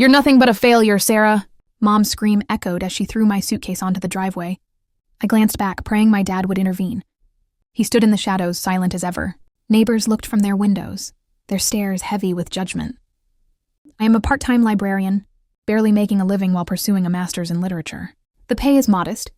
You're nothing but a failure, Sarah. Mom's scream echoed as she threw my suitcase onto the driveway. I glanced back, praying my dad would intervene. He stood in the shadows, silent as ever. Neighbors looked from their windows, their stares heavy with judgment. I am a part-time librarian, barely making a living while pursuing a master's in literature. The pay is modest,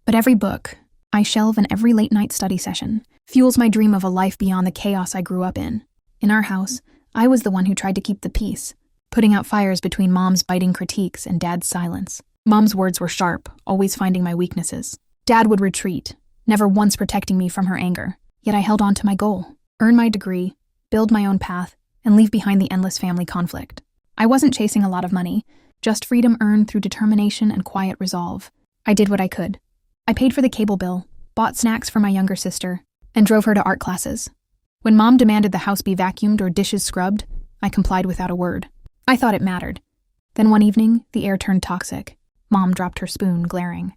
but every book I shelve and every late-night study session fuels my dream of a life beyond the chaos I grew up in. In our house, I was the one who tried to keep the peace, putting out fires between Mom's biting critiques and Dad's silence. Mom's words were sharp, always finding my weaknesses. Dad would retreat, never once protecting me from her anger. Yet I held on to my goal: earn my degree, build my own path, and leave behind the endless family conflict. I wasn't chasing a lot of money, just freedom earned through determination and quiet resolve. I did what I could. I paid for the cable bill, bought snacks for my younger sister, and drove her to art classes. When Mom demanded the house be vacuumed or dishes scrubbed, I complied without a word. I thought it mattered. Then one evening, the air turned toxic. Mom dropped her spoon, glaring.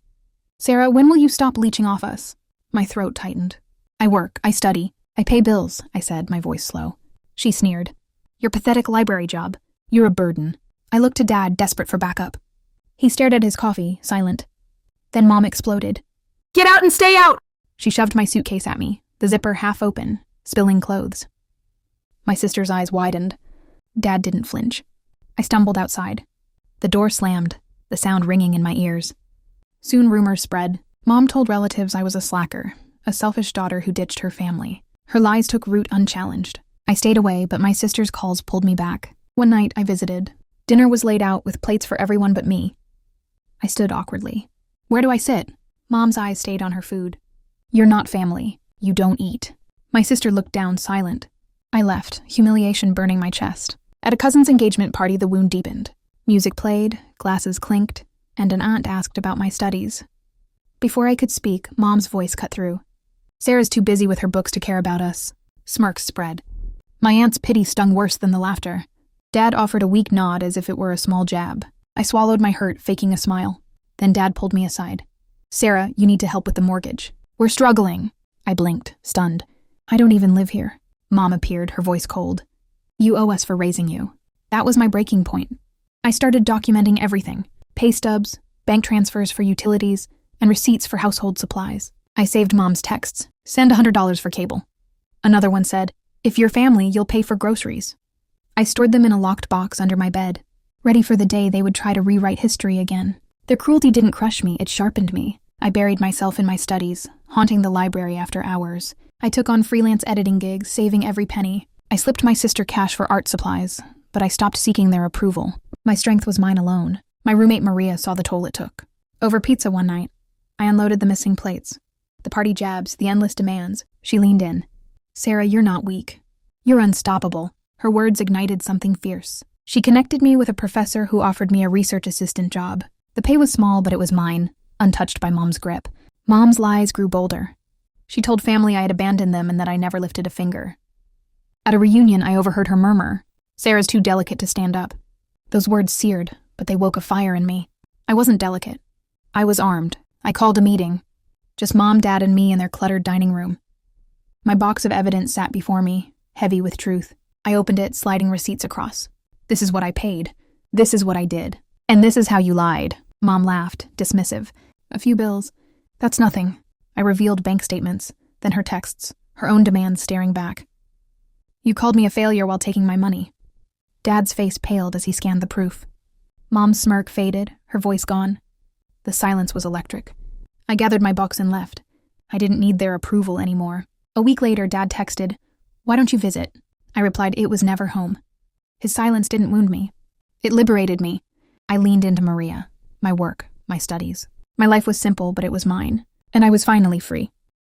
"Sarah, when will you stop leeching off us?" My throat tightened. "I work, I study, I pay bills," I said, my voice slow. She sneered. "Your pathetic library job. You're a burden." I looked to Dad, desperate for backup. He stared at his coffee, silent. Then Mom exploded. "Get out and stay out!" She shoved my suitcase at me, the zipper half open, spilling clothes. My sister's eyes widened. Dad didn't flinch. I stumbled outside. The door slammed, the sound ringing in my ears. Soon rumors spread. Mom told relatives I was a slacker, a selfish daughter who ditched her family. Her lies took root unchallenged. I stayed away, but my sister's calls pulled me back. One night, I visited. Dinner was laid out with plates for everyone but me. I stood awkwardly. "Where do I sit?" Mom's eyes stayed on her food. "You're not family. You don't eat." My sister looked down, silent. I left, humiliation burning my chest. At a cousin's engagement party, the wound deepened. Music played, glasses clinked, and an aunt asked about my studies. Before I could speak, Mom's voice cut through. "Sarah's too busy with her books to care about us." Smirks spread. My aunt's pity stung worse than the laughter. Dad offered a weak nod as if it were a small jab. I swallowed my hurt, faking a smile. Then Dad pulled me aside. "Sarah, you need to help with the mortgage. We're struggling." I blinked, stunned. "I don't even live here." Mom appeared, her voice cold. "You owe us for raising you." That was my breaking point. I started documenting everything: pay stubs, bank transfers for utilities, and receipts for household supplies. I saved Mom's texts. "Send $100 for cable." Another one said, "If you're family, you'll pay for groceries." I stored them in a locked box under my bed, ready for the day they would try to rewrite history again. Their cruelty didn't crush me, it sharpened me. I buried myself in my studies, haunting the library after hours. I took on freelance editing gigs, saving every penny. I slipped my sister cash for art supplies, but I stopped seeking their approval. My strength was mine alone. My roommate Maria saw the toll it took. Over pizza one night, I unloaded the missing plates. The party jabs, the endless demands. She leaned in. "Sarah, you're not weak. You're unstoppable." Her words ignited something fierce. She connected me with a professor who offered me a research assistant job. The pay was small, but it was mine, untouched by Mom's grip. Mom's lies grew bolder. She told family I had abandoned them and that I never lifted a finger. At a reunion, I overheard her murmur, "Sarah's too delicate to stand up." Those words seared, but they woke a fire in me. I wasn't delicate. I was armed. I called a meeting. Just Mom, Dad, and me in their cluttered dining room. My box of evidence sat before me, heavy with truth. I opened it, sliding receipts across. "This is what I paid. This is what I did. And this is how you lied." Mom laughed, dismissive. "A few bills. That's nothing." I revealed bank statements, then her texts, her own demands staring back. "You called me a failure while taking my money." Dad's face paled as he scanned the proof. Mom's smirk faded, her voice gone. The silence was electric. I gathered my box and left. I didn't need their approval anymore. A week later, Dad texted, "Why don't you visit?" I replied it was never home. His silence didn't wound me. It liberated me. I leaned into Maria, my work, my studies. My life was simple, but it was mine, and I was finally free.